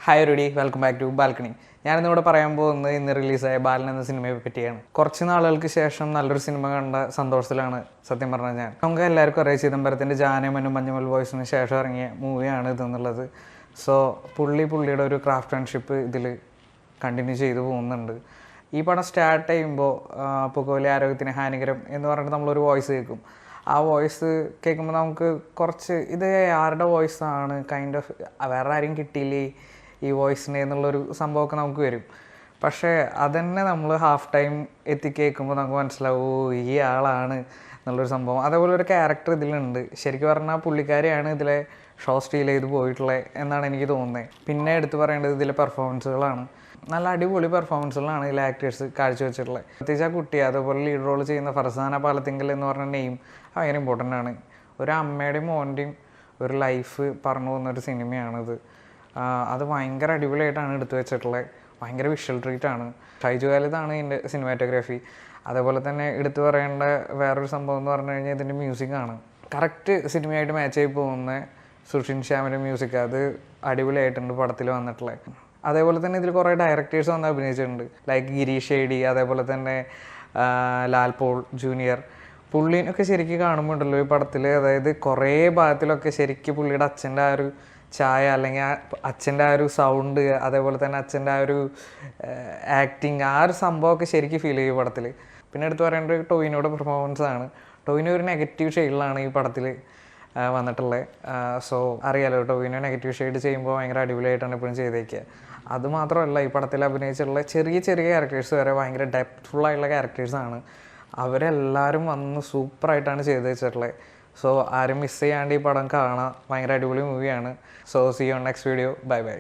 Hi ready, welcome back to balcony. ഞാനിന്നിവിടെ പറയാൻ പോകുന്നത് ഇന്ന് റിലീസായ ബാലൻ എന്ന സിനിമയെ പറ്റിയാണ്. കുറച്ച് നാളുകൾക്ക് ശേഷം നല്ലൊരു സിനിമ കണ്ട സന്തോഷത്തിലാണ് സത്യം പറഞ്ഞാൽ ഞാൻ. നമുക്ക് എല്ലാവർക്കും അറിയാം, ചിദംബരത്തിൻ്റെ ജാനമനും മഞ്ഞുമൽ ബോയ്സിന് ശേഷം ഇറങ്ങിയ മൂവിയാണ് ഇതെന്നുള്ളത്. സോ പുള്ളിയുടെ ഒരു ക്രാഫ്റ്റ്മാൻഷിപ്പ് ഇതിൽ കണ്ടിന്യൂ ചെയ്തു പോകുന്നുണ്ട്. ഈ പടം സ്റ്റാർട്ട് ചെയ്യുമ്പോൾ പുകവലി ആരോഗ്യത്തിന് ഹാനികരം എന്ന് പറഞ്ഞിട്ട് നമ്മളൊരു വോയിസ് കേൾക്കും. ആ വോയിസ് കേൾക്കുമ്പോൾ നമുക്ക് കുറച്ച് ഇത് ആരുടെ വോയിസാണ്, കൈൻഡ് ഓഫ് വേറെ ആരും കിട്ടിയില്ലേ ഈ വോയിസിനെ എന്നുള്ളൊരു സംഭവമൊക്കെ നമുക്ക് വരും. പക്ഷേ അതന്നെ നമ്മൾ ഹാഫ് ടൈം കേൾക്കുമ്പോൾ നമുക്ക് മനസ്സിലാവും, ഈ ആളാണ് എന്നുള്ളൊരു സംഭവം. അതേപോലെ ഒരു ക്യാരക്ടർ ഇതിലുണ്ട്. ശരിക്കും പറഞ്ഞാൽ പുള്ളിക്കാരിയാണ് ഇതിലെ ഷോ സ്റ്റീൽ ചെയ്ത് പോയിട്ടുള്ളത് എന്നാണ് എനിക്ക് തോന്നുന്നത്. പിന്നെ എടുത്തു പറയേണ്ടത് ഇതിലെ പെർഫോമൻസുകളാണ്. നല്ല അടിപൊളി പെർഫോമൻസുകളാണ് ഇതിലെ ആക്ടേഴ്സ് കാഴ്ചവെച്ചിട്ടുള്ളത്. പ്രത്യേകിച്ച് ആ കുട്ടി, അതേപോലെ ലീഡ് റോൾ ചെയ്യുന്ന ഫർസാന പാലത്തിങ്കൽ എന്ന് പറഞ്ഞ നെയിം ഭയങ്കര ഇമ്പോർട്ടൻ്റ് ആണ്. ഒരു അമ്മയുടെയും മോൻ്റെയും ഒരു ലൈഫ് പറഞ്ഞു പോകുന്നൊരു സിനിമയാണിത്. അത് ഭയങ്കര അടിപൊളിയായിട്ടാണ് എടുത്തു വെച്ചിട്ടുള്ളത്. ഭയങ്കര വിഷ്വൽ ട്രീറ്റാണ്. ഷൈജു ഖാലിദാണ് ഇതിൻ്റെ സിനിമാറ്റോഗ്രാഫി. അതേപോലെ തന്നെ എടുത്തു പറയേണ്ട വേറൊരു സംഭവം എന്ന് പറഞ്ഞു കഴിഞ്ഞാൽ ഇതിൻ്റെ മ്യൂസിക്കാണ്. കറക്റ്റ് സിനിമയായിട്ട് മാച്ച് ആയി പോകുന്ന സുഷിൻ ശ്യാമിൻ്റെ മ്യൂസിക് അത് അടിപൊളിയായിട്ടുണ്ട് പടത്തിൽ വന്നിട്ടുള്ളത്. അതേപോലെ തന്നെ ഇതിൽ കുറേ ഡയറക്ടേഴ്സ് വന്ന് അഭിനയിച്ചിട്ടുണ്ട്, ലൈക്ക് ഗിരീഷ് ഷേഡി, അതേപോലെ തന്നെ ലാൽ പോൾ ജൂനിയർ. പുള്ളീനൊക്കെ ശരിക്കും കാണുമ്പോൾ ഉണ്ടല്ലോ ഈ പടത്തിൽ, അതായത് കുറേ ഭാഗത്തിലൊക്കെ ശരിക്കും പുള്ളിയുടെ അച്ഛൻ്റെ ആ ഒരു ചായ, അല്ലെങ്കിൽ അച്ഛൻ്റെ ആ ഒരു സൗണ്ട്, അതേപോലെ തന്നെ അച്ഛൻ്റെ ആ ഒരു ആക്ടിങ്, ആ ഒരു സംഭവമൊക്കെ ശരിക്കും ഫീൽ ചെയ്യും പടത്തിൽ. പിന്നെ എടുത്ത് പറയേണ്ടത് ടോവിനോയുടെ പെർഫോമൻസാണ്. ടോവിനോ ഒരു നെഗറ്റീവ് ഷെയ്ഡിലാണ് ഈ പടത്തിൽ വന്നിട്ടുള്ളത്. സോ അറിയാലോ, ടോവിനോ നെഗറ്റീവ് ഷെയ്ഡ് ചെയ്യുമ്പോൾ ഭയങ്കര അടിപൊളിയായിട്ടാണ് എപ്പോഴും ചെയ്തേക്കുക. അതുമാത്രമല്ല, ഈ പടത്തിൽ അഭിനയിച്ചിട്ടുള്ള ചെറിയ ക്യാരക്ടേഴ്സ് വരെ ഭയങ്കര ഡെപ്ത്ഫുള്ളായിട്ടുള്ള ക്യാരക്ടേഴ്സാണ്. അവരെല്ലാവരും വന്ന് സൂപ്പറായിട്ടാണ് ചെയ്ത് വെച്ചിട്ടുള്ളത്. സോ ആരും മിസ് ചെയ്യാണ്ട് ഈ പടം കാണാം. ഭയങ്കര അടിപൊളി മൂവിയാണ്. So see you on next video. Bye by.